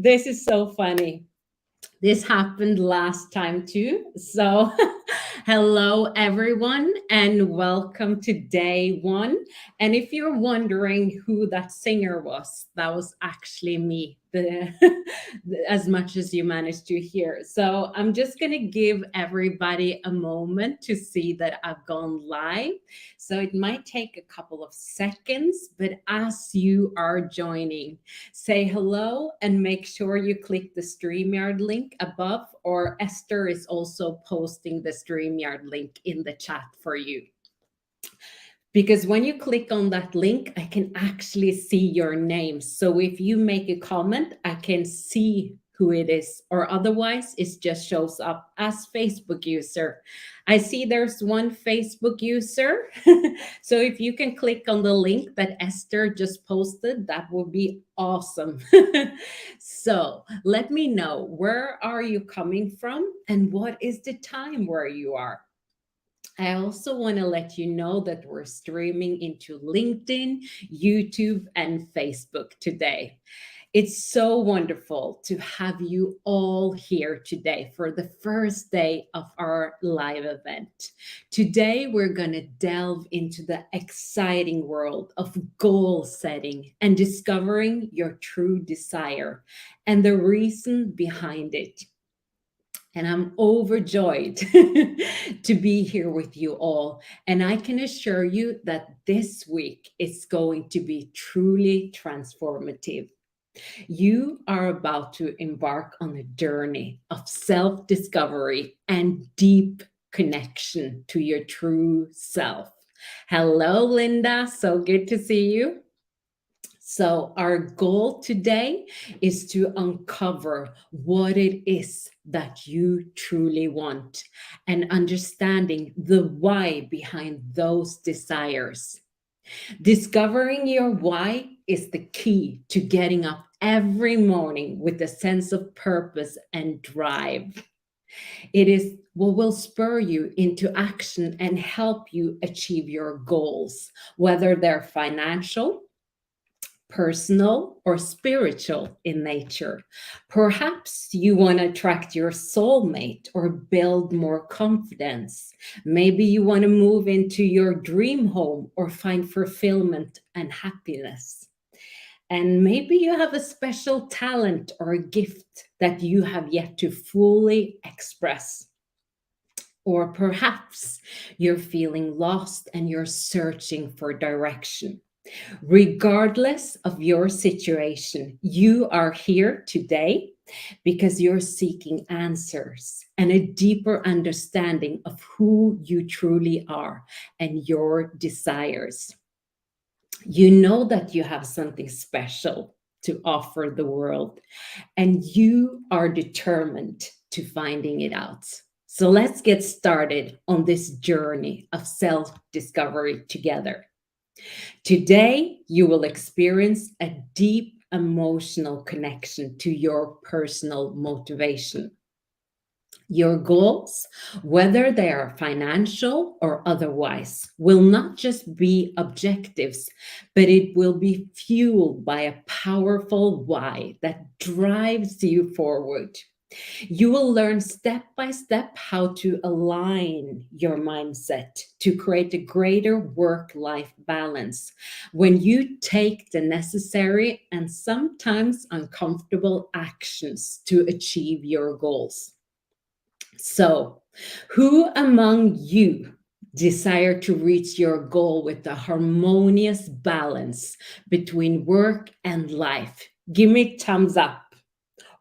This is so funny. This happened last time too. So, hello everyone, and welcome to day one. And if you're wondering who that singer was, that was actually me. As much as you managed to hear. So I'm just gonna give everybody a moment to see that I've gone live. So it might take a couple of seconds, but as you are joining, say hello and make sure you click the StreamYard link above, or Esther is also posting the StreamYard link in the chat for you. Because when you click on that link, I can actually see your name. So if you make a comment, I can see who it is, or otherwise it just shows up as Facebook user. I see there's one Facebook user. So if you can click on the link that Esther just posted, that would be awesome. So let me know, where are you coming from and what is the time where you are? I also want to let you know that we're streaming into LinkedIn, YouTube, and Facebook today. It's so wonderful to have you all here today for the first day of our live event. Today, we're going to delve into the exciting world of goal setting and discovering your true desire and the reason behind it. And I'm overjoyed to be here with you all. And I can assure you that this week is going to be truly transformative. You are about to embark on a journey of self-discovery and deep connection to your true self. Hello, Linda. So good to see you. So our goal today is to uncover what it is that you truly want and understanding the why behind those desires. Discovering your why is the key to getting up every morning with a sense of purpose and drive. It is what will spur you into action and help you achieve your goals, whether they're financial, personal, or spiritual in nature. Perhaps you want to attract your soulmate or build more confidence. Maybe you want to move into your dream home or find fulfillment and happiness. And maybe you have a special talent or a gift that you have yet to fully express. Or perhaps you're feeling lost and you're searching for direction. Regardless of your situation, you are here today because you're seeking answers and a deeper understanding of who you truly are and your desires. You know that you have something special to offer the world, and you are determined to finding it out. So let's get started on this journey of self-discovery together. Today, you will experience a deep emotional connection to your personal motivation. Your goals, whether they are financial or otherwise, will not just be objectives, but it will be fueled by a powerful why that drives you forward. You will learn step by step how to align your mindset to create a greater work-life balance when you take the necessary and sometimes uncomfortable actions to achieve your goals. So, who among you desire to reach your goal with a harmonious balance between work and life? Give me thumbs up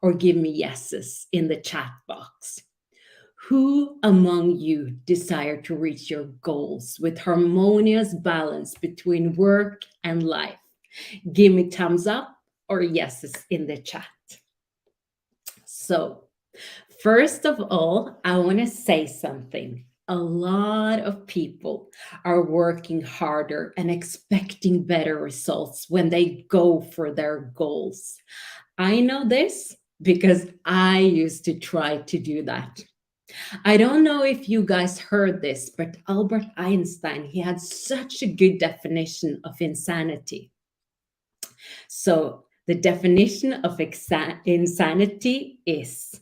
or give me yeses in the chat box. Who among you desire to reach your goals with harmonious balance between work and life? Give me thumbs up or yeses in the chat. So, first of all, I want to say something. A lot of people are working harder and expecting better results when they go for their goals. I know this because I used to try to do that. I don't know if you guys heard this, but Albert Einstein, he had such a good definition of insanity. So The definition of insanity is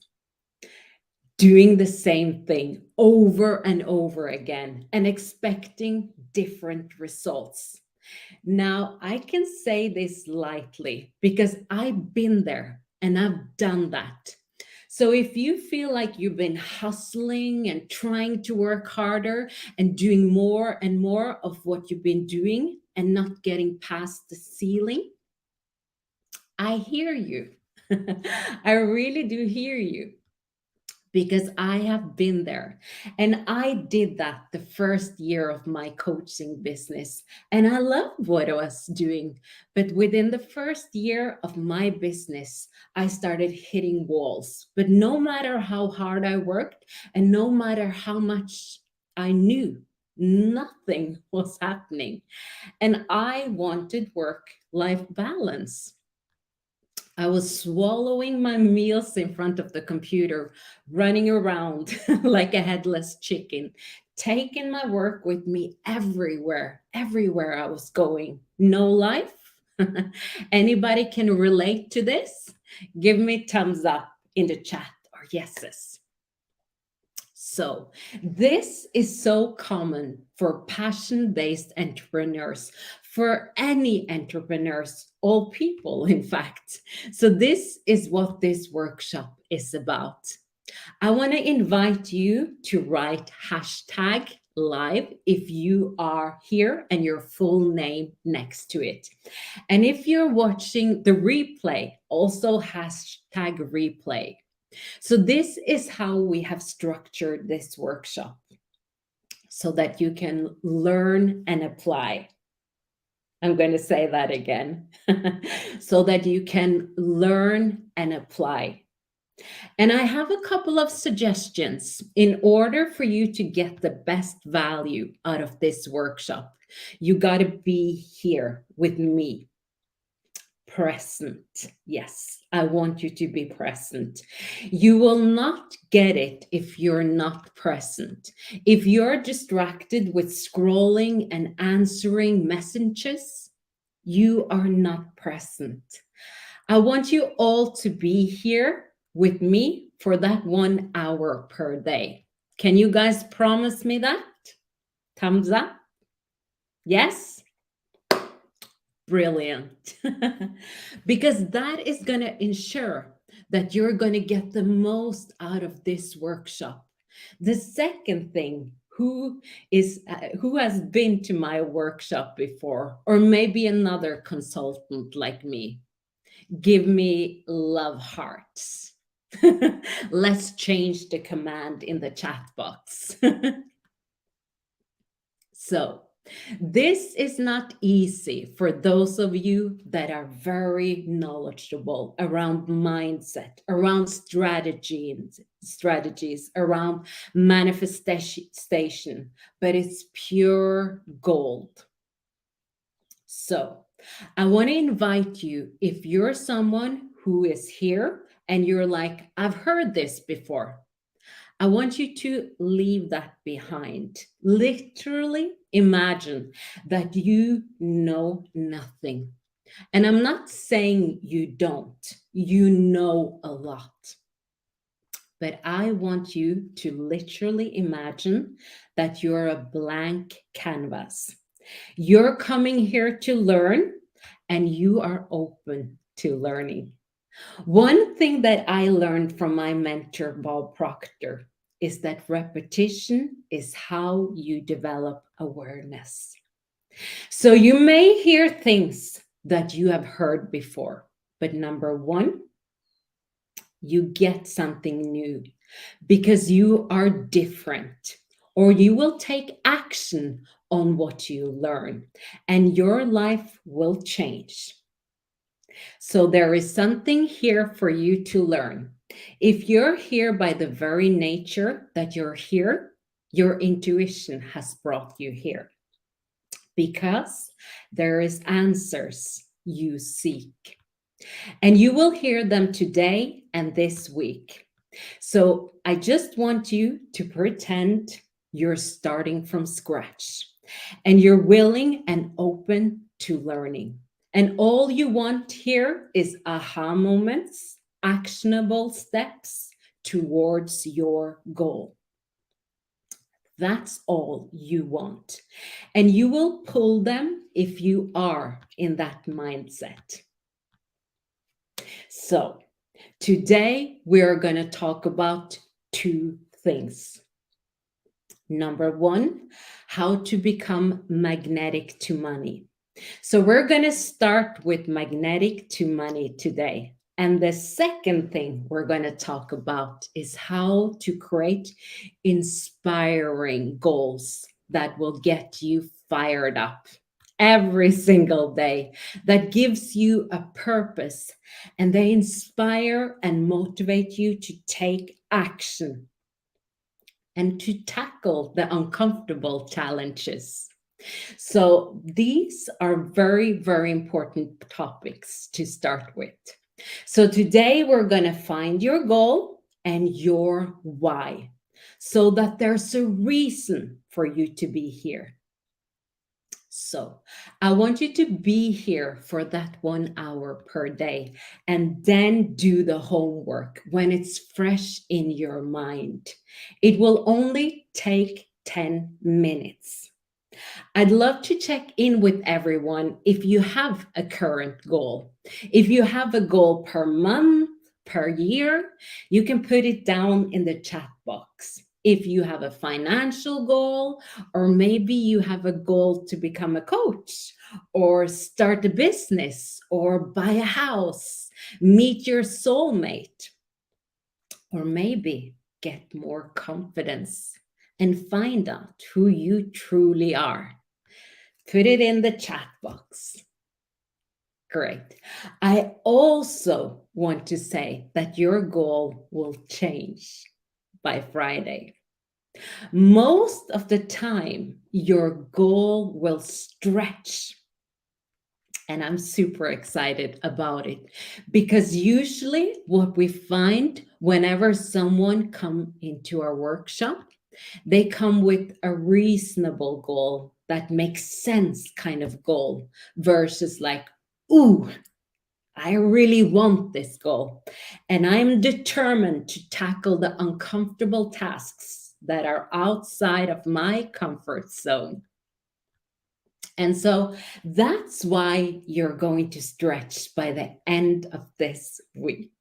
doing the same thing over and over again and expecting different results. Now, I can say this lightly because I've been there and I've done that. So if you feel like you've been hustling and trying to work harder and doing more and more of what you've been doing and not getting past the ceiling, I hear you. I really do hear you because I have been there. And I did that the first year of my coaching business. And I loved what I was doing. But within the first year of my business, I started hitting walls. But no matter how hard I worked and no matter how much I knew, nothing was happening. And I wanted work life balance. I was swallowing my meals in front of the computer, running around like a headless chicken, taking my work with me everywhere I was going. No life? Anybody can relate to this? Give me thumbs up in the chat or yeses. So, this is so common for passion based entrepreneurs, for any entrepreneurs, all people, in fact. So, this is what this workshop is about. I want to invite you to write hashtag live if you are here and your full name next to it. And if you're watching the replay, also hashtag replay. So this is how we have structured this workshop so that you can learn and apply. I'm going to say that again. So that you can learn and apply. And I have a couple of suggestions in order for you to get the best value out of this workshop. You got to be here with me. Present. Yes, I want you to be present. You will not get it if you're not present. If you're distracted with scrolling and answering messages, you are not present. I want you all to be here with me for that 1 hour per day. Can you guys promise me that? Thumbs up? Yes? Brilliant. Because that is going to ensure that you're going to get the most out of this workshop. The second thing, who has been to my workshop before, or maybe another consultant like me? Give me love hearts. Let's change the command in the chat box. So, this is not easy for those of you that are very knowledgeable around mindset, around strategies, around manifestation, but it's pure gold. So, I want to invite you, if you're someone who is here and you're like, I've heard this before, I want you to leave that behind. Literally imagine that you know nothing. And I'm not saying you don't, you know a lot. But I want you to literally imagine that you're a blank canvas. You're coming here to learn and you are open to learning. One thing that I learned from my mentor, Bob Proctor, is that repetition is how you develop awareness. So you may hear things that you have heard before, but number one, you get something new because you are different, or you will take action on what you learn and your life will change. So there is something here for you to learn. If you're here by the very nature that you're here, your intuition has brought you here because there is answers you seek. And you will hear them today and this week. So I just want you to pretend you're starting from scratch and you're willing and open to learning. And all you want here is aha moments, actionable steps towards your goal. That's all you want. And you will pull them if you are in that mindset. So, today we're going to talk about two things. Number one, how to become magnetic to money. So, we're going to start with magnetic to money today. And the second thing we're going to talk about is how to create inspiring goals that will get you fired up every single day, that gives you a purpose, and they inspire and motivate you to take action and to tackle the uncomfortable challenges. So these are very, very important topics to start with. So today we're going to find your goal and your why, so that there's a reason for you to be here. So I want you to be here for that 1 hour per day, and then do the homework when it's fresh in your mind. It will only take 10 minutes. I'd love to check in with everyone if you have a current goal. If you have a goal per month, per year, you can put it down in the chat box. If you have a financial goal, or maybe you have a goal to become a coach, or start a business, or buy a house, meet your soulmate, or maybe get more confidence and find out who you truly are. Put it in the chat box. Great. I also want to say that your goal will change by Friday. Most of the time, your goal will stretch. And I'm super excited about it, because usually what we find whenever someone come into our workshop, they come with a reasonable goal that makes sense kind of goal, versus like, ooh, I really want this goal, and I'm determined to tackle the uncomfortable tasks that are outside of my comfort zone. And so that's why you're going to stretch by the end of this week.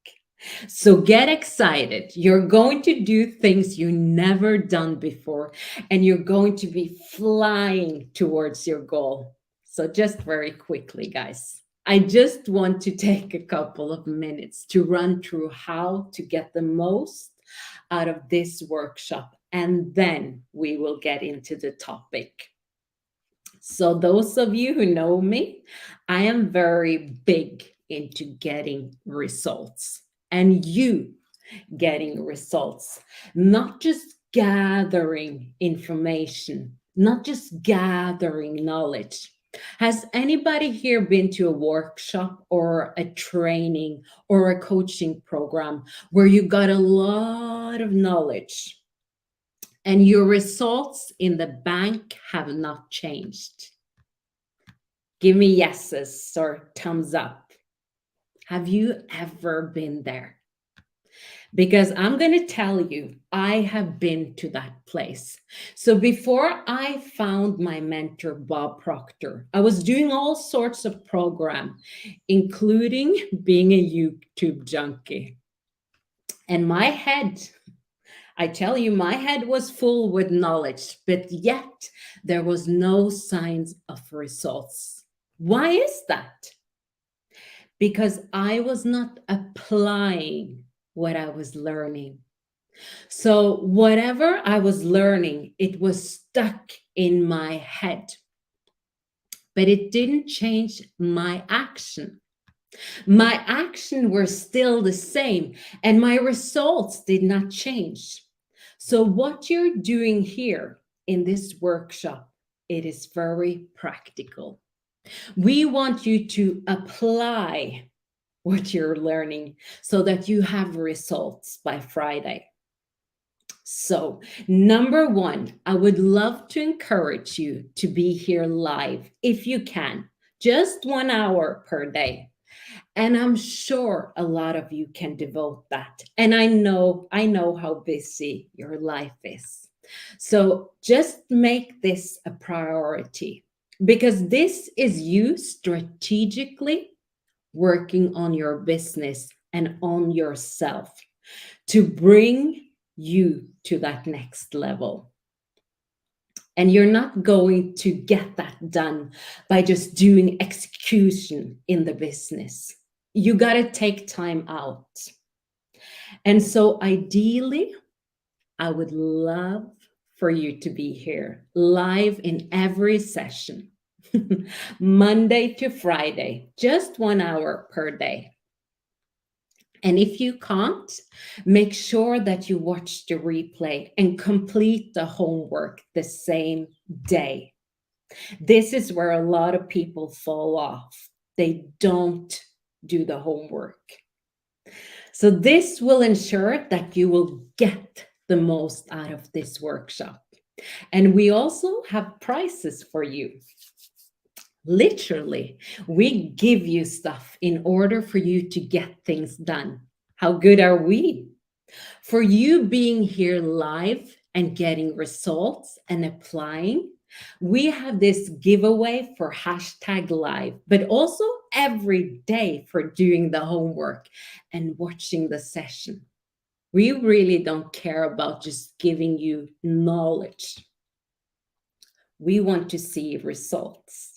So get excited. You're going to do things you never done before, and you're going to be flying towards your goal. So just very quickly, guys, I just want to take a couple of minutes to run through how to get the most out of this workshop, and then we will get into the topic. So those of you who know me, I am very big into getting results, and you getting results, not just gathering information, not just gathering knowledge. Has anybody here been to a workshop or a training or a coaching program where you got a lot of knowledge and your results in the bank have not changed? Give me yeses or thumbs up. Have you ever been there? Because I'm going to tell you, I have been to that place. So before I found my mentor, Bob Proctor, I was doing all sorts of program, including being a YouTube junkie. And my head, I tell you, my head was full with knowledge, but yet there was no signs of results. Why is that? Because I was not applying what I was learning. So whatever I was learning, it was stuck in my head, but it didn't change my action. My action were still the same, and my results did not change. So what you're doing here in this workshop, it is very practical. We want you to apply what you're learning so that you have results by Friday. So, number one, I would love to encourage you to be here live if you can. just 1 hour per day. And I'm sure a lot of you can devote that. And I know how busy your life is. So just make this a priority, because this is you strategically working on your business and on yourself to bring you to that next level. And you're not going to get that done by just doing execution in the business. You got to take time out. And so, ideally, I would love for you to be here live in every session, Monday to Friday, just 1 hour per day. And if you can't, make sure that you watch the replay and complete the homework the same day. This is where a lot of people fall off. They don't do the homework. So this will ensure that you will get the most out of this workshop. And we also have prizes for you. Literally, we give you stuff in order for you to get things done. How good are we? For you being here live and getting results and applying, we have this giveaway for #live, but also every day for doing the homework and watching the session. We really don't care about just giving you knowledge. We want to see results.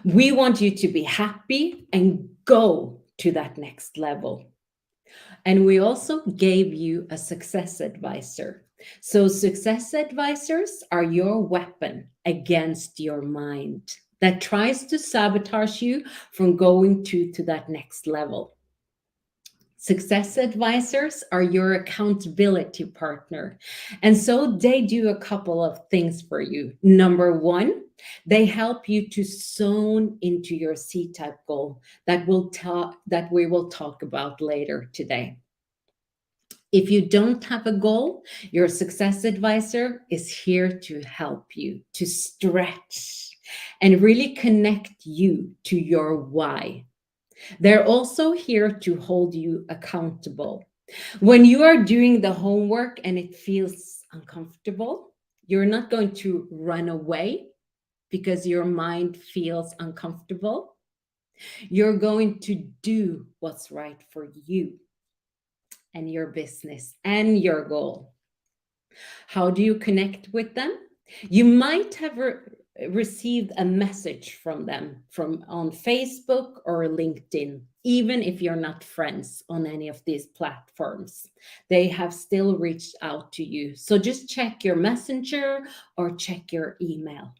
We want you to be happy and go to that next level. And we also gave you a success advisor. So success advisors are your weapon against your mind that tries to sabotage you from going to that next level. Success advisors are your accountability partner. And so they do a couple of things for you. Number one, they help you to zone into your C-type goal that we will talk about later today. If you don't have a goal, your success advisor is here to help you to stretch and really connect you to your why. They're also here to hold you accountable. When you are doing the homework and it feels uncomfortable, you're not going to run away because your mind feels uncomfortable. You're going to do what's right for you and your business and your goal. How do you connect with them? You might have received a message from them on Facebook or LinkedIn, even if you're not friends on any of these platforms. They have still reached out to you. So just check your messenger or check your email.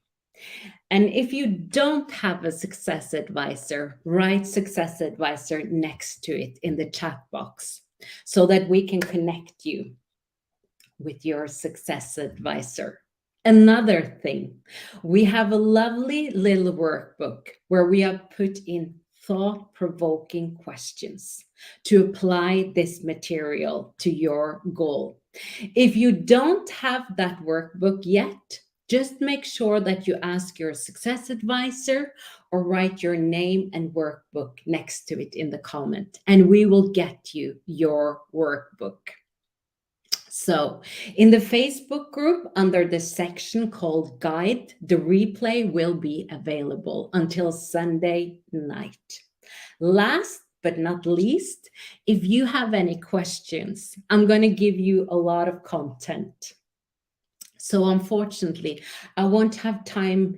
And if you don't have a success advisor, write success advisor next to it in the chat box so that we can connect you with your success advisor. Another thing, we have a lovely little workbook where we have put in thought-provoking questions to apply this material to your goal. If you don't have that workbook yet, just make sure that you ask your success advisor or write your name and workbook next to it in the comment, and we will get you your workbook. So in the Facebook group, under the section called Guide, the replay will be available until Sunday night. Last but not least, if you have any questions, I'm going to give you a lot of content. So unfortunately, I won't have time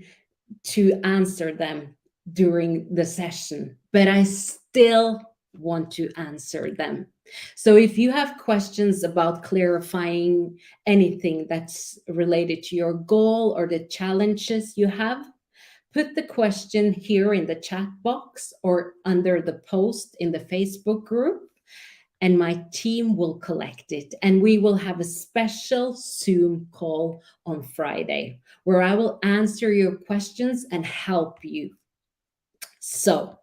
to answer them during the session, but I still want to answer them. So if you have questions about clarifying anything that's related to your goal or the challenges you have, put the question here in the chat box or under the post in the Facebook group, and my team will collect it. And we will have a special Zoom call on Friday where I will answer your questions and help you. So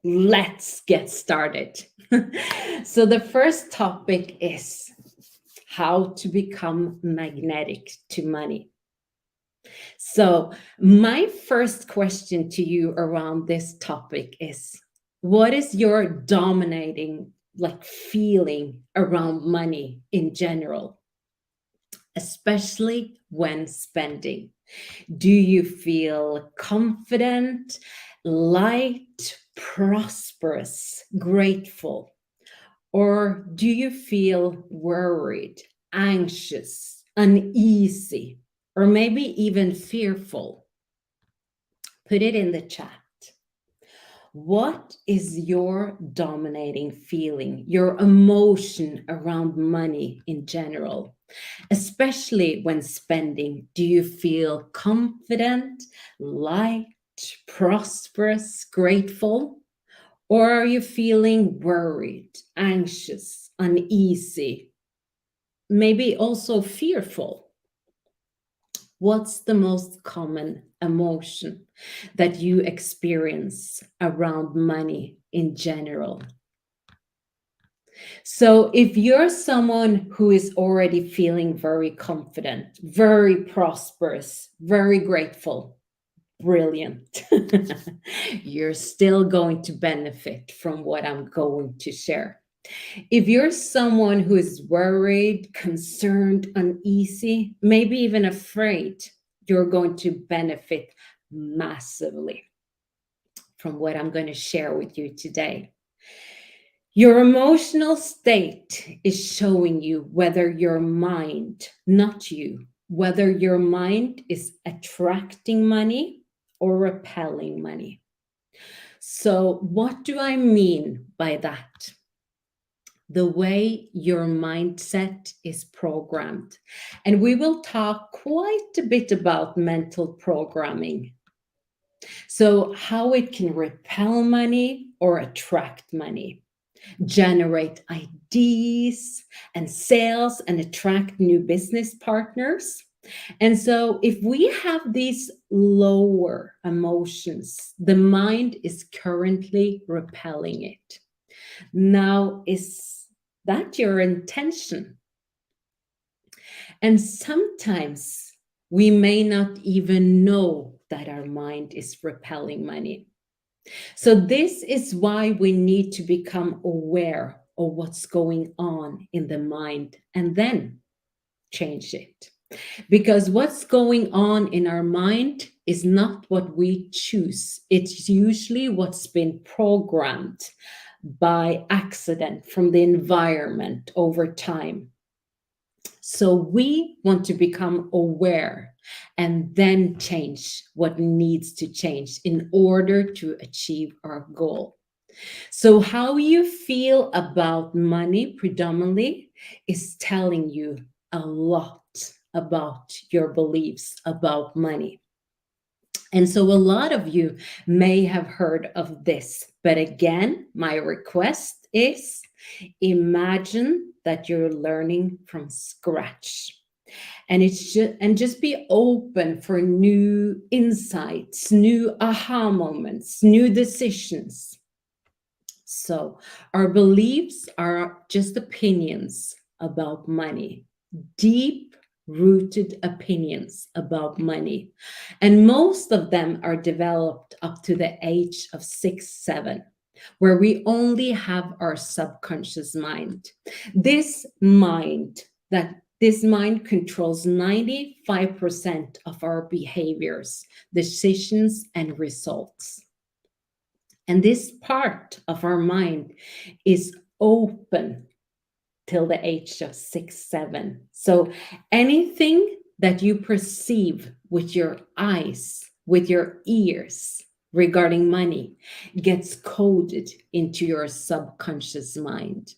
let's get started. So the first topic is how to become magnetic to money. So, my first question to you around this topic is, what is your dominating feeling around money in general, especially when spending? Do you feel confident, light, prosperous, grateful? Or do you feel worried, anxious, uneasy, or maybe even fearful? Put it in the chat. What is your dominating feeling, your emotion around money in general, especially when spending? Do you feel confident, light, prosperous, grateful? Or are you feeling worried, anxious, uneasy, maybe also fearful? What's the most common emotion that you experience around money in general? So, if you're someone who is already feeling very confident, very prosperous, very grateful, brilliant. You're still going to benefit from what I'm going to share. If you're someone who is worried, concerned, uneasy, maybe even afraid, you're going to benefit massively from what I'm going to share with you today. Your emotional state is showing you whether your mind, not you, whether your mind is attracting money or repelling money. So, what do I mean by that? The way your mindset is programmed. And we will talk quite a bit about mental programming. So, how it can repel money or attract money, generate ideas and sales, and attract new business partners. And so, if we have these lower emotions, the mind is currently repelling it. Now, is that your intention? And sometimes we may not even know that our mind is repelling money. So, this is why we need to become aware of what's going on in the mind and then change it. Because what's going on in our mind is not what we choose, it's usually what's been programmed by accident from the environment over time. So we want to become aware and then change what needs to change in order to achieve our goal. So, how you feel about money predominantly is telling you a lot about your beliefs about money. And so, a lot of you may have heard of this, but again, my request is imagine that you're learning from scratch. And just be open for new insights, new aha moments, new decisions. So, our beliefs are just opinions about money, deep rooted opinions about money. And most of them are developed up to the age of 6, 7, where we only have our subconscious mind. This mind, that this mind controls 95% of our behaviors, decisions, and results. And this part of our mind is open till the age of 6, 7. So anything that you perceive with your eyes, with your ears regarding money gets coded into your subconscious mind.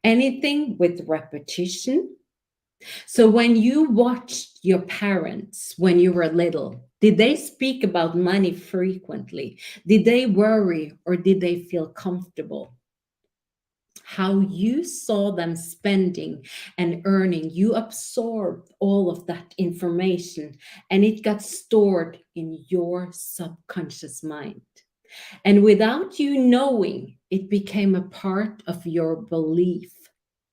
Anything with repetition. So when you watched your parents when you were little, did they speak about money frequently? Did they worry or did they feel comfortable? How you saw them spending and earning, you absorbed all of that information and it got stored in your subconscious mind. And without you knowing, it became a part of your belief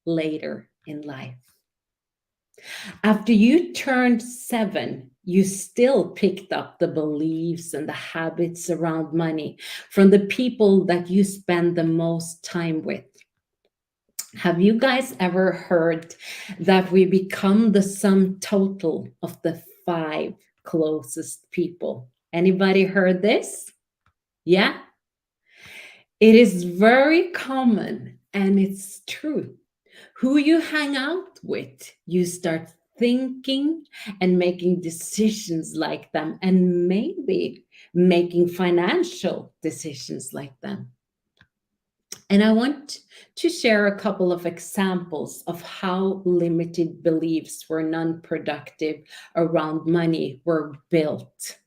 later in life. After you turned 7, you still picked up the beliefs and the habits around money from the people that you spend the most time with. Have you guys ever heard that we become the sum total of the 5 closest people? Anybody heard this? Yeah, it is very common and it's true. Who you hang out with, you start thinking and making decisions like them, and maybe making financial decisions like them. And I want to share a couple of examples of how limited beliefs were non productive around money were built.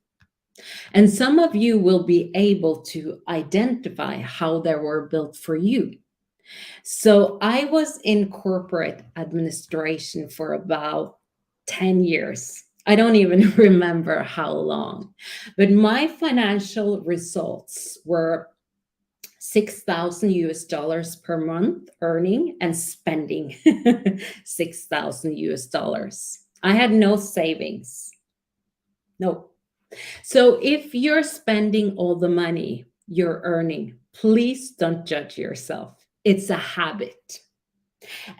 And some of you will be able to identify how they were built for you. So I was in corporate administration for about 10 years. I don't even remember how long, but my financial results were 6,000 US dollars per month earning and spending 6,000 US dollars. I had no savings. No. So if you're spending all the money you're earning, please don't judge yourself. It's a habit.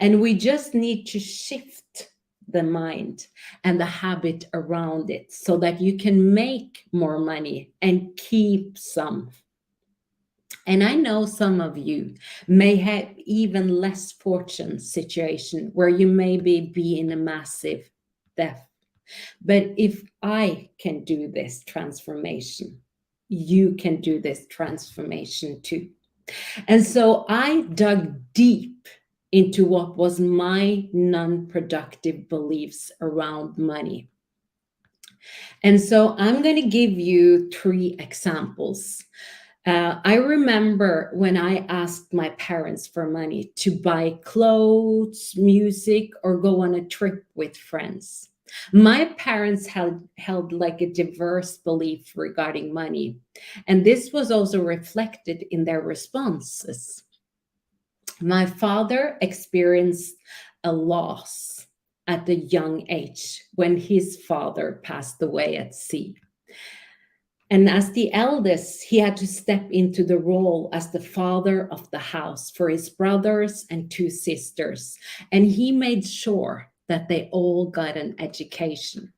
And we just need to shift the mind and the habit around it so that you can make more money and keep some. And I know some of you may have even less fortunate situation where you maybe be in a massive debt. But if I can do this transformation, you can do this transformation too. And so I dug deep into what was my non-productive beliefs around money. And so I'm going to give you 3 examples. I remember when I asked my parents for money to buy clothes, music, or go on a trip with friends. My parents held like a diverse belief regarding money, and this was also reflected in their responses. My father experienced a loss at a young age when his father passed away at sea. And as the eldest, he had to step into the role as the father of the house for his brothers and 2 sisters. And he made sure that they all got an education.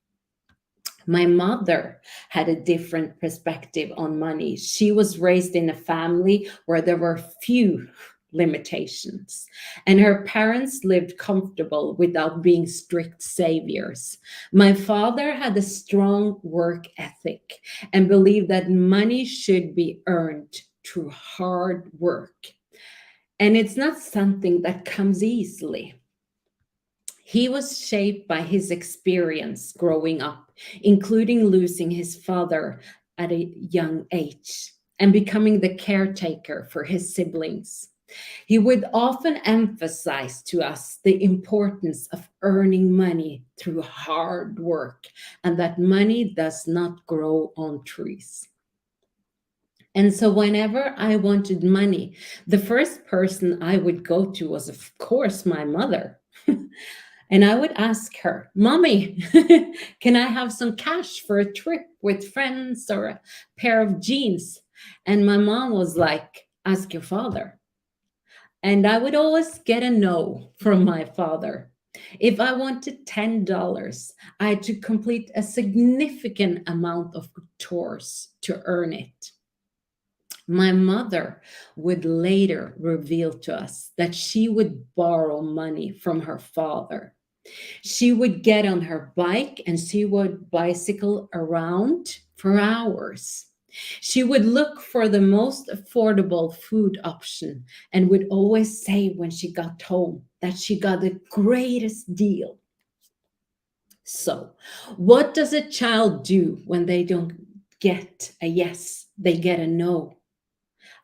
My mother had a different perspective on money. She was raised in a family where there were few limitations, and her parents lived comfortable without being strict saviors. My father had a strong work ethic and believed that money should be earned through hard work. And it's not something that comes easily. He was shaped by his experience growing up, including losing his father at a young age and becoming the caretaker for his siblings. He would often emphasize to us the importance of earning money through hard work and that money does not grow on trees. And so, whenever I wanted money, the first person I would go to was, of course, my mother. And I would ask her, Mommy, can I have some cash for a trip with friends or a pair of jeans? And my mom was like, Ask your father. And I would always get a no from my father. If I wanted $10, I had to complete a significant amount of chores to earn it. My mother would later reveal to us that she would borrow money from her father. She would get on her bike and she would bicycle around for hours. She would look for the most affordable food option and would always say when she got home that she got the greatest deal. So, what does a child do when they don't get a yes? They get a no.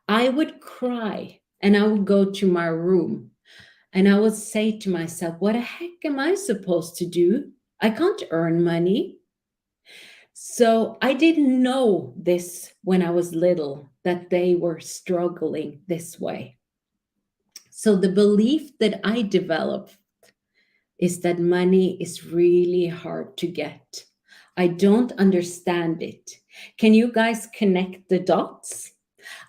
I would cry and I would go to my room and I would say to myself, what the heck am I supposed to do? I can't earn money. So I didn't know this when I was little, that they were struggling this way. So the belief that I developed is that money is really hard to get. I don't understand it. Can you guys connect the dots?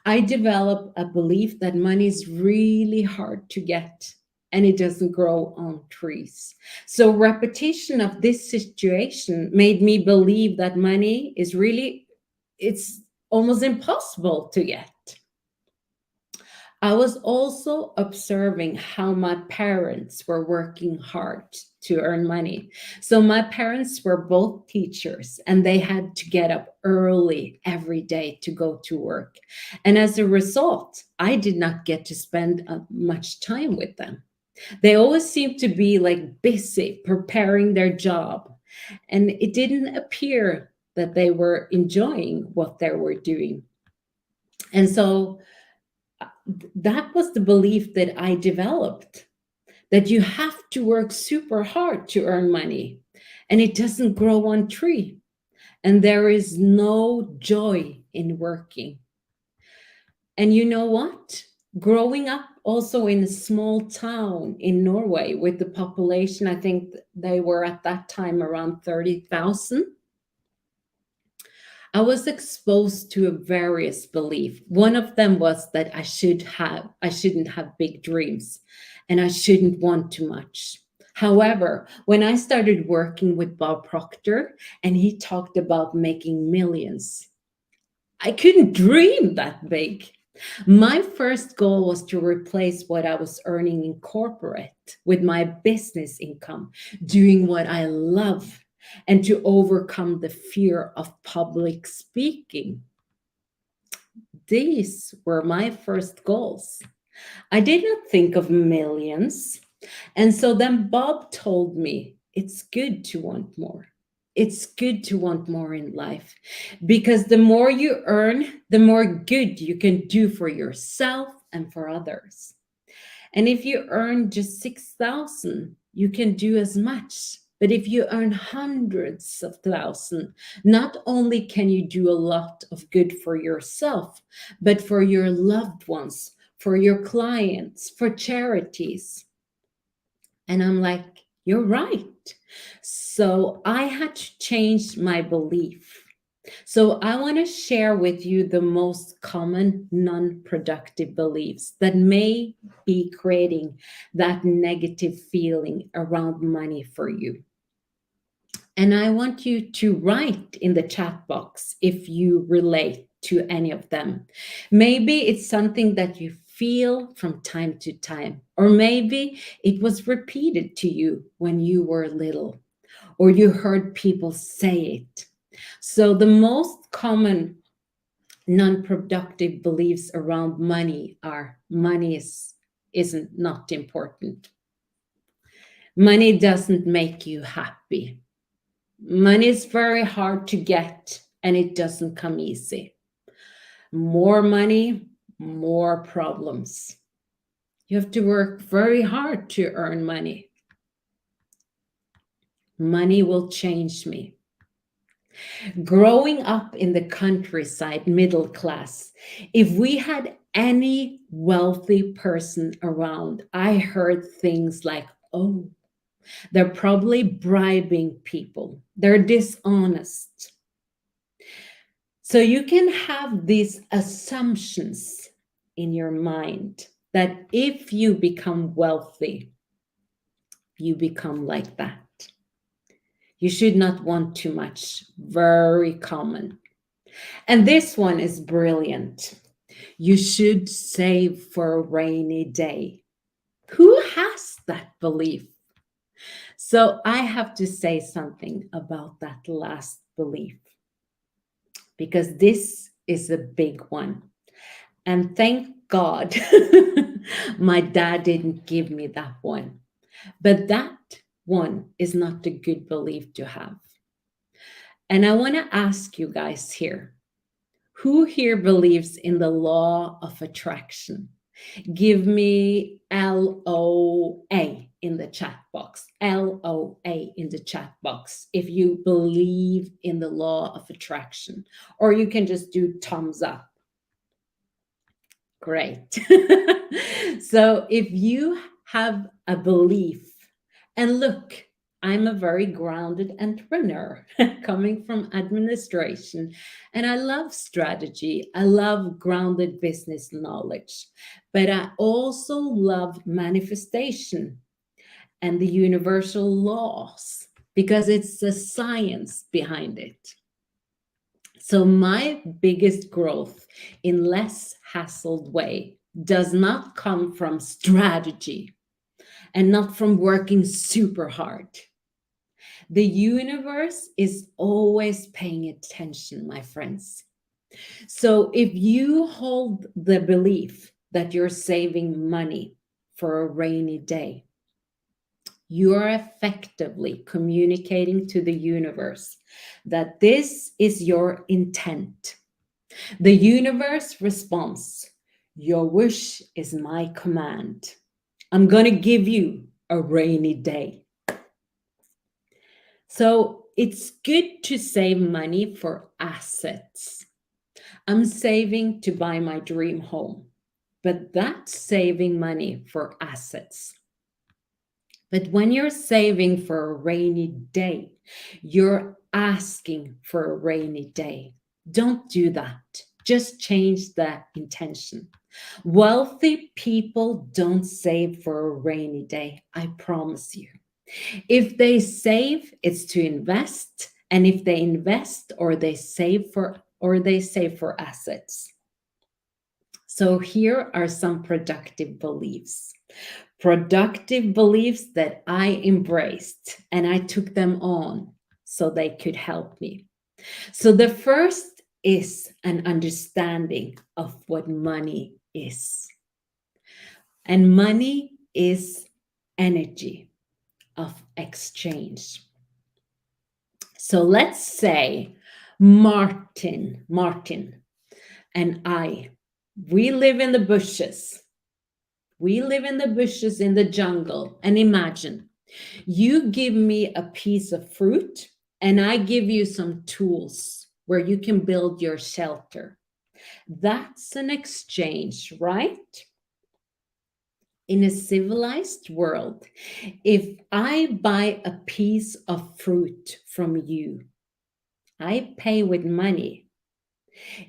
I developed a belief that money is really hard to get and it doesn't grow on trees. So repetition of this situation made me believe that money is really, it's almost impossible to get. I was also observing how my parents were working hard to earn money. So my parents were both teachers and they had to get up early every day to go to work. And as a result, I did not get to spend much time with them. They always seemed to be like busy preparing their job. And it didn't appear that they were enjoying what they were doing. And so that was the belief that I developed, that you have to work super hard to earn money and it doesn't grow on tree and there is no joy in working. And you know what? Growing up also in a small town in Norway with the population, I think they were at that time around 30,000. I was exposed to a various belief. One of them was that I shouldn't have big dreams and I shouldn't want too much. However, when I started working with Bob Proctor and he talked about making millions, I couldn't dream that big. My first goal was to replace what I was earning in corporate with my business income, doing what I love, and to overcome the fear of public speaking. These were my first goals. I did not think of millions. And so then Bob told me it's good to want more. It's good to want more in life because the more you earn, the more good you can do for yourself and for others. And if you earn just 6,000, you can do as much. But if you earn hundreds of thousands, not only can you do a lot of good for yourself, but for your loved ones, for your clients, for charities. And I'm like, you're right. So I had to change my belief. So I want to share with you the most common non-productive beliefs that may be creating that negative feeling around money for you. And I want you to write in the chat box if you relate to any of them. Maybe it's something that you feel from time to time, or maybe it was repeated to you when you were little, or you heard people say it. So the most common non-productive beliefs around money are isn't not important. Money doesn't make you happy. Money is very hard to get and it doesn't come easy. More money, more problems. You have to work very hard to earn money. Money will change me. Growing up in the countryside, middle class, if we had any wealthy person around, I heard things like, oh, they're probably bribing people. They're dishonest. So you can have these assumptions in your mind that if you become wealthy, you become like that. You should not want too much. Very common. And this one is brilliant. You should save for a rainy day. Who has that belief? So I have to say something about that last belief because this is a big one. And thank God my dad didn't give me that one. But that one is not a good belief to have. And I want to ask you guys here, who here believes in the law of attraction? Give me LOA in the chat box. LOA in the chat box if you believe in the law of attraction. Or you can just do thumbs up. Great. So if you have a belief, And look, I'm a very grounded entrepreneur coming from administration, and I love strategy. I love grounded business knowledge, but I also love manifestation and the universal laws because it's the science behind it. So my biggest growth in less hassled way does not come from strategy and not from working super hard. The universe is always paying attention, my friends. So if you hold the belief that you're saving money for a rainy day, you are effectively communicating to the universe that this is your intent. The universe responds, your wish is my command. I'm going to give you a rainy day. So it's good to save money for assets. I'm saving to buy my dream home, but that's saving money for assets. But when you're saving for a rainy day, you're asking for a rainy day. Don't do that. Just change the intention. Wealthy people don't save for a rainy day, I promise you. If they save, it's to invest, and if they invest or they save for assets. So here are some productive beliefs. Productive beliefs that I embraced and I took them on so they could help me. So the first is an understanding of what money is. And money is energy of exchange. So let's say Martin and we live in the bushes. We live in the bushes in the jungle. And imagine, you give me a piece of fruit and I give you some tools where you can build your shelter. That's an exchange, right? In a civilized world, if I buy a piece of fruit from you, I pay with money.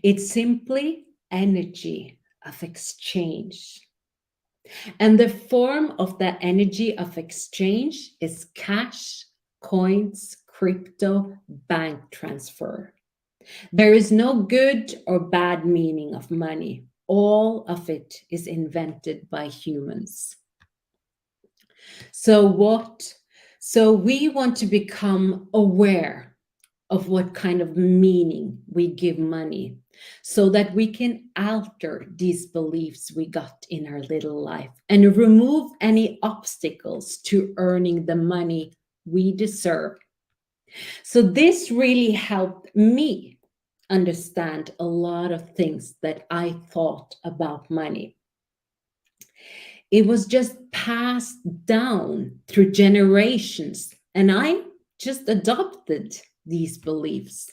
It's simply energy of exchange. And the form of that energy of exchange is cash, coins, crypto, bank transfer. There is no good or bad meaning of money. All of it is invented by humans. So we want to become aware of what kind of meaning we give money so that we can alter these beliefs we got in our little life and remove any obstacles to earning the money we deserve. So this really helped me understand a lot of things that I thought about money. It was just passed down through generations, and I just adopted these beliefs.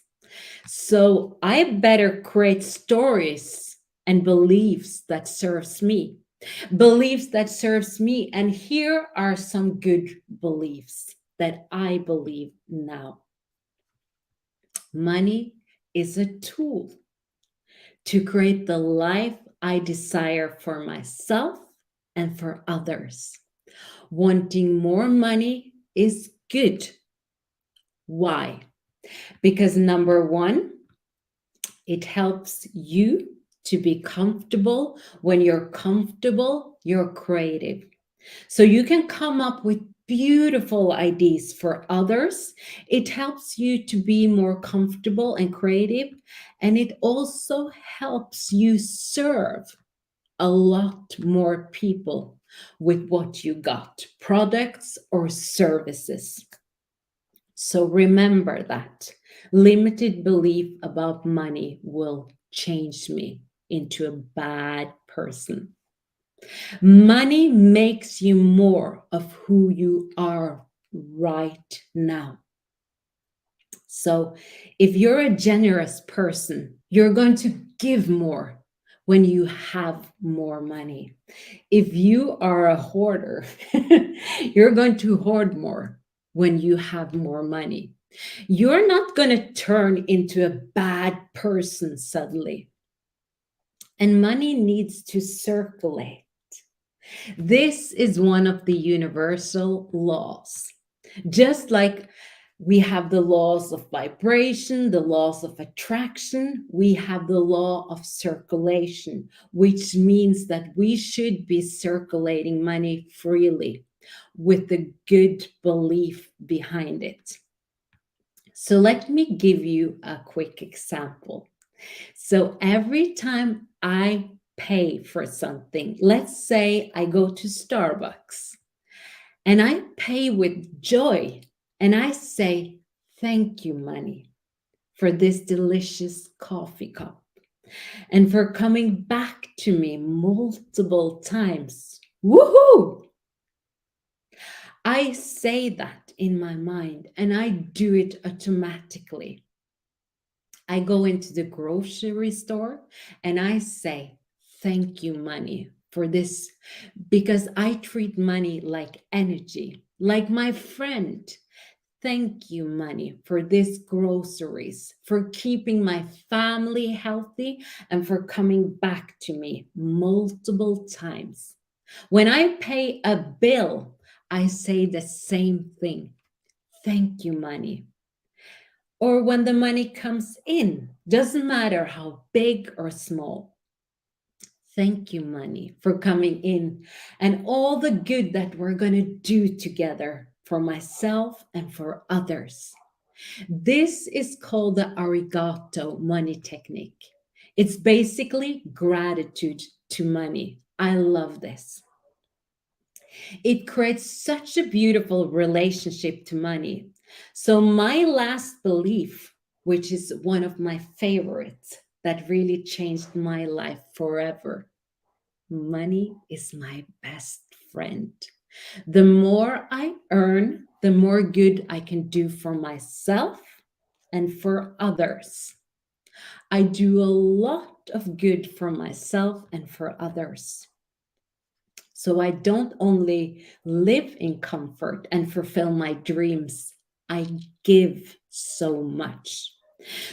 So I better create stories and beliefs that serves me. Beliefs that serves me. And here are some good beliefs that I believe now. Money is a tool to create the life I desire for myself and for others. Wanting more money is good. Why? Because number one, it helps you to be comfortable. When you're comfortable, you're creative. So you can come up with beautiful ideas for others. It helps you to be more comfortable and creative. And it also helps you serve a lot more people with what you got, products or services. So remember that limited belief about money will change me into a bad person. Money makes you more of who you are right now. So if you're a generous person, you're going to give more. when you have more money. If you are a hoarder, you're going to hoard more when you have more money. You're not going to turn into a bad person suddenly. And money needs to circulate. This is one of the universal laws. Just like we have the laws of vibration, the laws of attraction, we have the law of circulation, which means that we should be circulating money freely with a good belief behind it. So let me give you a quick example. So every time I pay for something, let's say I go to Starbucks and I pay with joy and I say, thank you, money, for this delicious coffee cup and for coming back to me multiple times. Woohoo! I say that in my mind and I do it automatically. I go into the grocery store and I say, thank you, money, for this, because I treat money like energy, like my friend. Thank you, money, for this groceries, for keeping my family healthy, and for coming back to me multiple times. When I pay a bill, I say the same thing. Thank you, money. Or when the money comes in, doesn't matter how big or small. Thank you, money, for coming in and all the good that we're going to do together for myself and for others. This is called the arigato money technique. It's basically gratitude to money. I love this. It creates such a beautiful relationship to money. So, my last belief, which is one of my favorites that really changed my life forever, money is my best friend. The more I earn, the more good I can do for myself and for others. I do a lot of good for myself and for others. So I don't only live in comfort and fulfill my dreams, I give so much.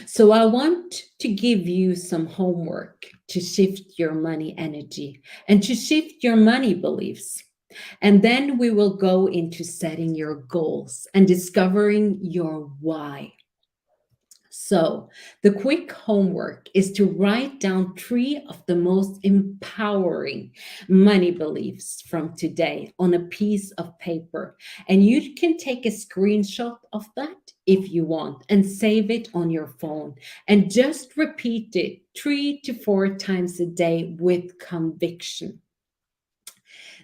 So I want to give you some homework to shift your money energy and to shift your money beliefs. And then we will go into setting your goals and discovering your why. So, the quick homework is to write down 3 of the most empowering money beliefs from today on a piece of paper. And you can take a screenshot of that if you want and save it on your phone and just repeat it 3 to 4 times a day with conviction.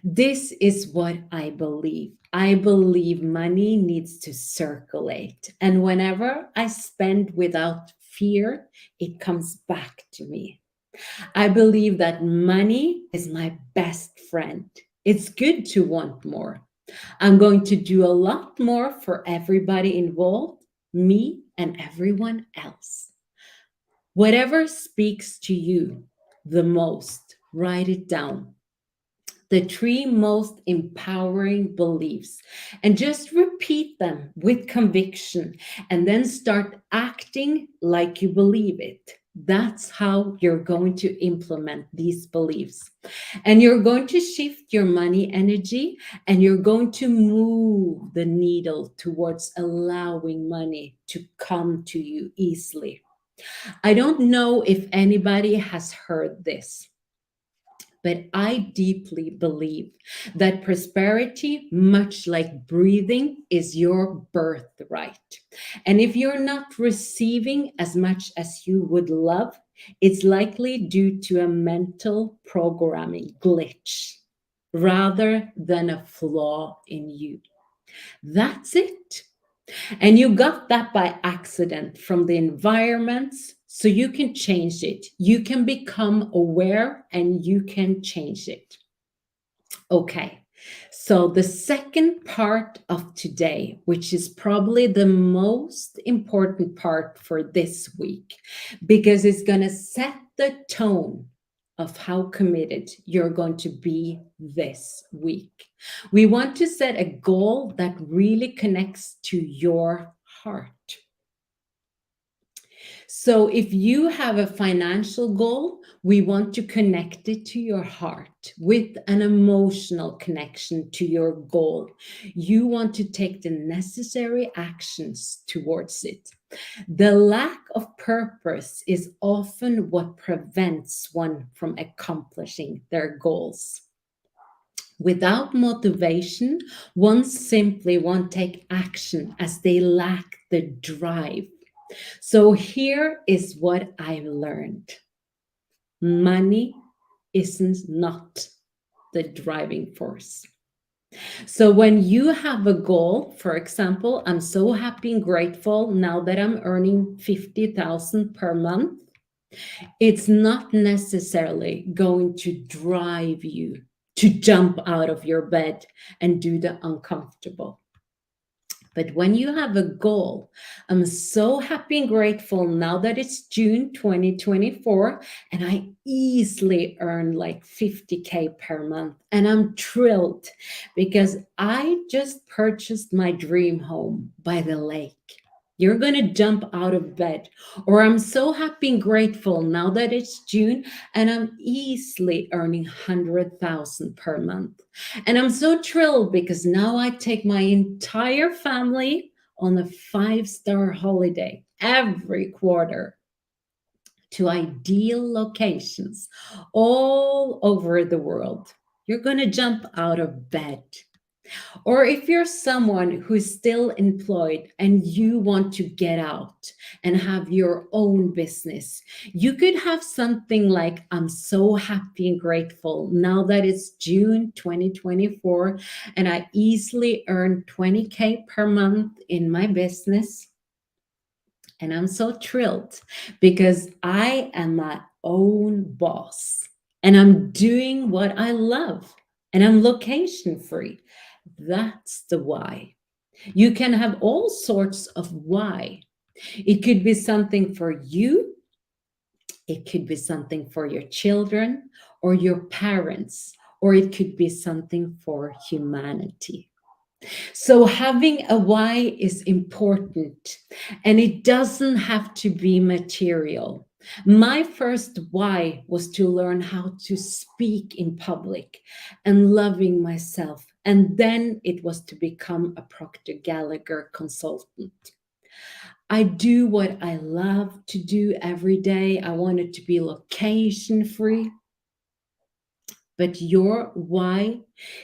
This is what I believe. I believe money needs to circulate. And whenever I spend without fear, it comes back to me. I believe that money is my best friend. It's good to want more. I'm going to do a lot more for everybody involved, me and everyone else. Whatever speaks to you the most, write it down, the 3 most empowering beliefs, and just repeat them with conviction and then start acting like you believe it. That's how you're going to implement these beliefs. And you're going to shift your money energy and you're going to move the needle towards allowing money to come to you easily. I don't know if anybody has heard this, but I deeply believe that prosperity, much like breathing, is your birthright. And if you're not receiving as much as you would love, it's likely due to a mental programming glitch rather than a flaw in you. That's it. And you got that by accident from the environments. So you can change it. You can become aware and you can change it. Okay. So the second part of today, which is probably the most important part for this week, because it's going to set the tone of how committed you're going to be this week. We want to set a goal that really connects to your heart. So if you have a financial goal, we want to connect it to your heart with an emotional connection to your goal. You want to take the necessary actions towards it. The lack of purpose is often what prevents one from accomplishing their goals. Without motivation, one simply won't take action as they lack the drive. So here is what I've learned. Money isn't not the driving force. So when you have a goal, for example, I'm so happy and grateful now that I'm earning 50,000 per month, it's not necessarily going to drive you to jump out of your bed and do the uncomfortable. But when you have a goal, I'm so happy and grateful now that it's June 2024 and I easily earn like 50K per month. And I'm thrilled because I just purchased my dream home by the lake. You're going to jump out of bed. Or I'm so happy and grateful now that it's June and I'm easily earning 100,000 per month. And I'm so thrilled because now I take my entire family on a 5-star holiday every quarter to ideal locations all over the world. You're going to jump out of bed. Or if you're someone who's still employed and you want to get out and have your own business, you could have something like, I'm so happy and grateful now that it's June 2024 and I easily earn 20K per month in my business. And I'm so thrilled because I am my own boss and I'm doing what I love and I'm location free. That's the why. You can have all sorts of why. It could be something for you, it could be something for your children or your parents, or it could be something for humanity. So having a why is important and it doesn't have to be material. My first why was to learn how to speak in public and loving myself. And then it was to become a Procter Gallagher consultant. I do what I love to do every day. I want it to be location free. But your why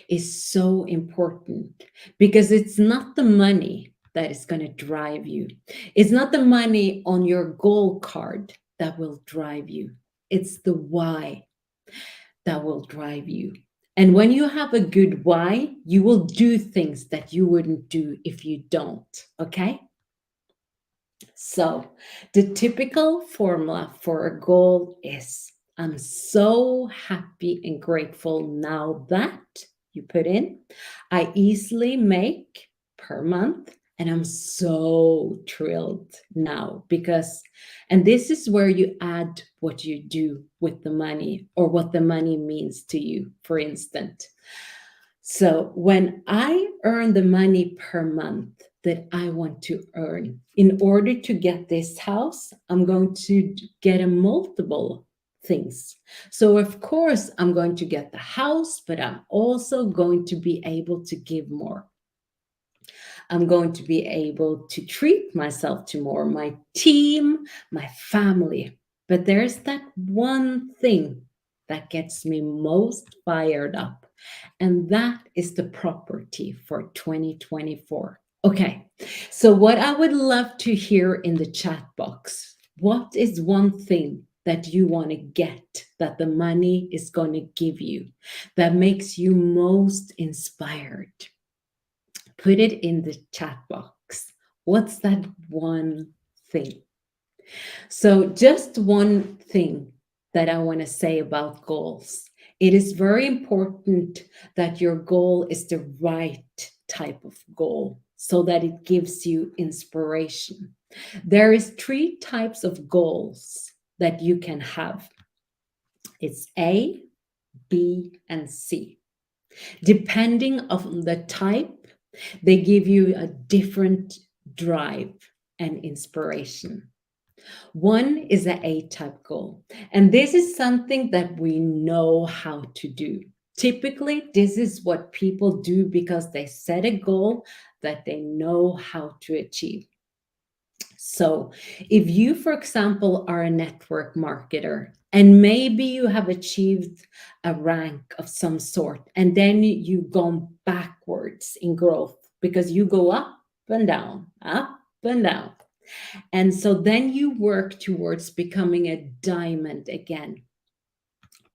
is so important because it's not the money that is going to drive you. It's not the money on your goal card that will drive you. It's the why that will drive you. And when you have a good why, you will do things that you wouldn't do if you don't. Okay? So, the typical formula for a goal is I'm so happy and grateful now that you put in, I easily make per month, and I'm so thrilled now because, and this is where you add what you do with the money or what the money means to you, for instance. So when I earn the money per month that I want to earn, in order to get this house, I'm going to get a multiple things. So of course, I'm going to get the house, but I'm also going to be able to give more. I'm going to be able to treat myself to more, my team, my family. But there's that one thing that gets me most fired up, and that is the property for 2024. Okay, so what I would love to hear in the chat box, what is one thing that you want to get that the money is going to give you that makes you most inspired? Put it in the chat box. What's that one thing? So just one thing that I want to say about goals. It is very important that your goal is the right type of goal so that it gives you inspiration. There is 3 types of goals that you can have. It's A, B, and C. Depending on the type, they give you a different drive and inspiration. One is the A type goal, and this is something that we know how to do. Typically, this is what people do because they set a goal that they know how to achieve. So, if you, for example, are a network marketer and maybe you have achieved a rank of some sort, and then you've gone backwards in growth because you go up and down. And so then you work towards becoming a diamond again.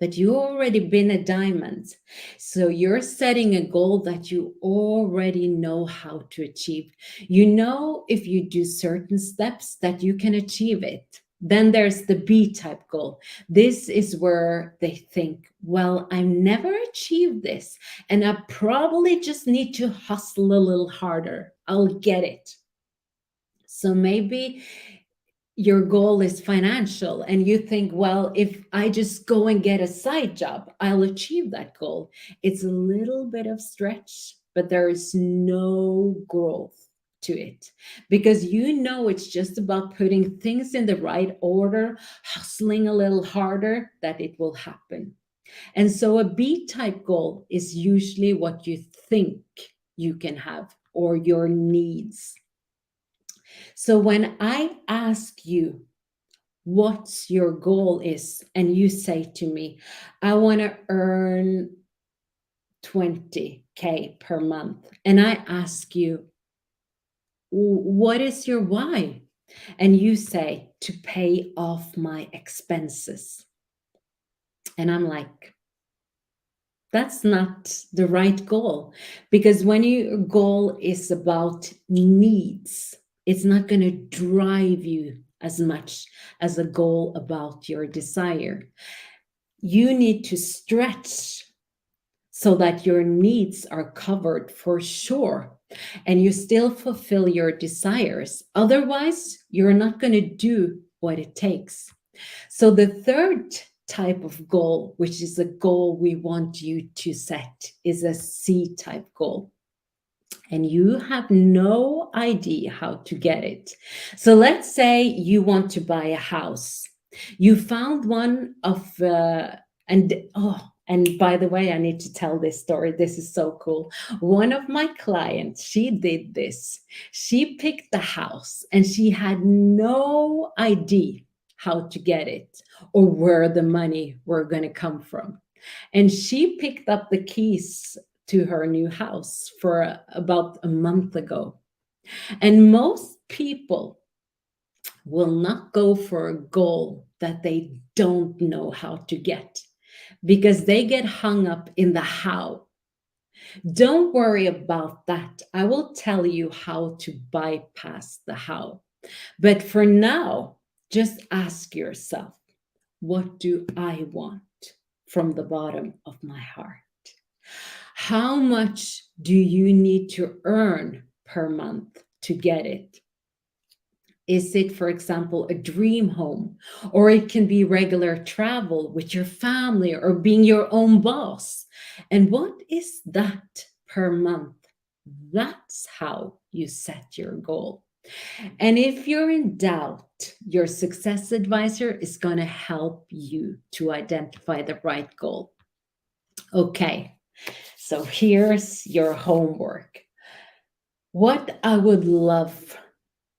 But you already been a diamond. So you're setting a goal that you already know how to achieve. You know, if you do certain steps that you can achieve it. Then there's the B type goal. This is where they think, well, I never achieved this, and I probably just need to hustle a little harder. I'll get it. So maybe your goal is financial and you think, well, if I just go and get a side job, I'll achieve that goal. It's a little bit of stretch, but there is no growth to it because you know it's just about putting things in the right order, hustling a little harder, that it will happen. And so a B type goal is usually what you think you can have or your needs. So when I ask you what's your goal is, and you say to me, I want to earn 20K per month, and I ask you, what is your why? And you say, to pay off my expenses. And I'm like, that's not the right goal, because when your goal is about needs, it's not going to drive you as much as a goal about your desire. You need to stretch so that your needs are covered for sure and you still fulfill your desires. Otherwise, you're not going to do what it takes. So the third type of goal, which is a goal we want you to set, is a C type goal. And you have no idea how to get it. So let's say you want to buy a house. You found one of, and by the way, I need to tell this story. This is so cool. One of my clients, she did this. She picked the house and she had no idea how to get it or where the money were going to come from. And she picked up the keys to her new house for about a month ago. And most people will not go for a goal that they don't know how to get because they get hung up in the how. Don't worry about that. I will tell you how to bypass the how. But for now, just ask yourself, what do I want from the bottom of my heart? How much do you need to earn per month to get it? Is it, for example, a dream home? Or it can be regular travel with your family or being your own boss. And what is that per month? That's how you set your goal. And if you're in doubt, your success advisor is going to help you to identify the right goal. Okay, so here's your homework. What I would love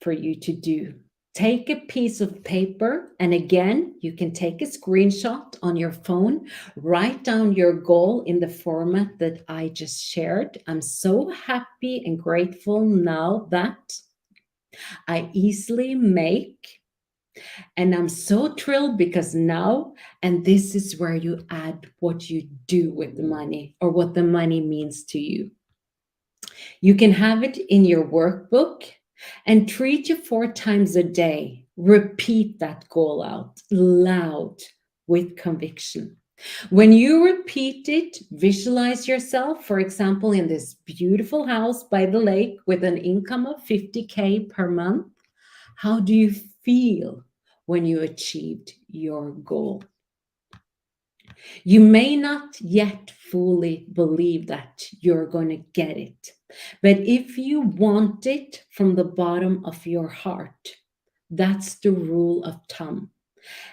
for you to do, take a piece of paper, and again, you can take a screenshot on your phone, write down your goal in the format that I just shared. I'm so happy and grateful now that I easily make, and I'm so thrilled because now, and this is where you add what you do with the money or what the money means to you. You can have it in your workbook and 3 to 4 times a day. Repeat that goal out loud with conviction. When you repeat it, visualize yourself, for example, in this beautiful house by the lake with an income of 50K per month. How do you feel when you achieved your goal? You may not yet fully believe that you're going to get it, but if you want it from the bottom of your heart, that's the rule of thumb.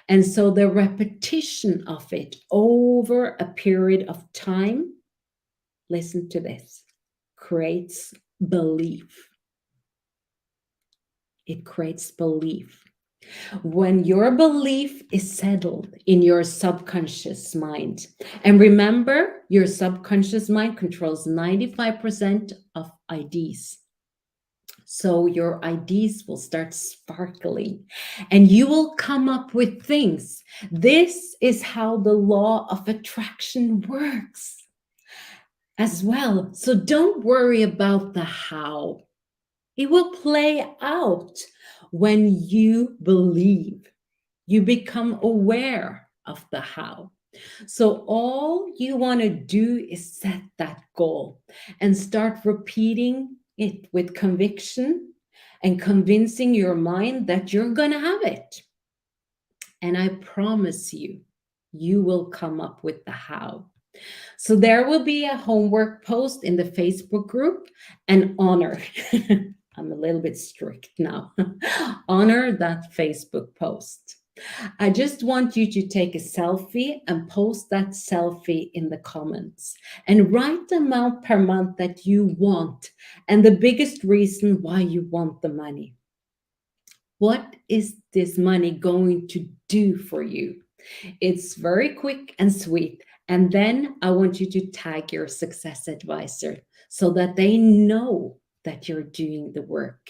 And so the repetition of it over a period of time, listen to this, creates belief. It creates belief. When your belief is settled in your subconscious mind, and remember, your subconscious mind controls 95% of ideas. So your ideas will start sparkling and you will come up with things. This is how the law of attraction works as well. So don't worry about the how. It will play out when you believe. You become aware of the how. So all you want to do is set that goal and start repeating it with conviction and convincing your mind that you're going to have it. And I promise you, you will come up with the how. So there will be a homework post in the Facebook group and honor. I'm a little bit strict now. Honor that Facebook post. I just want you to take a selfie and post that selfie in the comments and write the amount per month that you want and the biggest reason why you want the money. What is this money going to do for you? It's very quick and sweet. And then I want you to tag your success advisor so that they know that you're doing the work.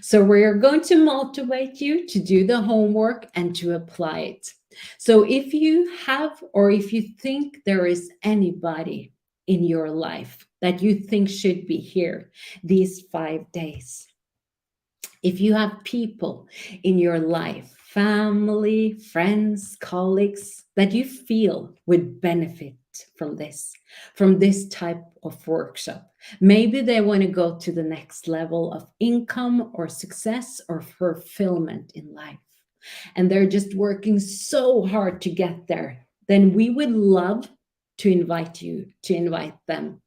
So we're going to motivate you to do the homework and to apply it. So if you have, or if you think there is anybody in your life that you think should be here these 5 days, if you have people in your life, family, friends, colleagues that you feel would benefit from this type of workshop, maybe they want to go to the next level of income or success or fulfillment in life, and they're just working so hard to get there, then we would love to invite them.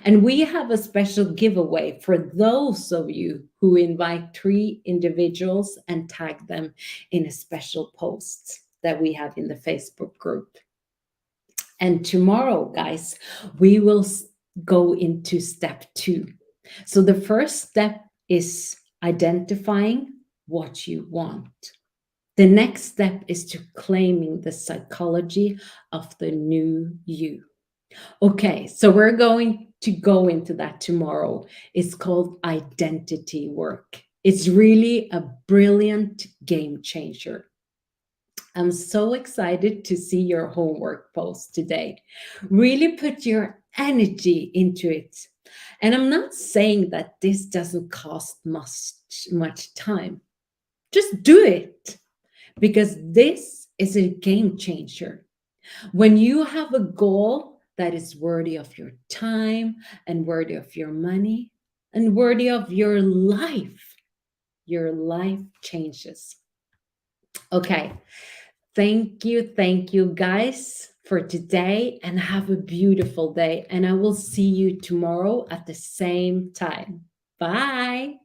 And we have a special giveaway for those of you who invite 3 individuals and tag them in a special post that we have in the Facebook group. And tomorrow, guys, we will go into step 2. So the first step is identifying what you want. The next step is to claiming the psychology of the new you. Okay, so we're going to go into that tomorrow. It's called identity work. It's really a brilliant game changer. I'm so excited to see your homework post today. Really put your energy into it. And I'm not saying that this doesn't cost much time. Just do it, because this is a game changer. When you have a goal that is worthy of your time and worthy of your money and worthy of your life changes. Okay, thank you guys for today, and have a beautiful day. And I will see you tomorrow at the same time. Bye.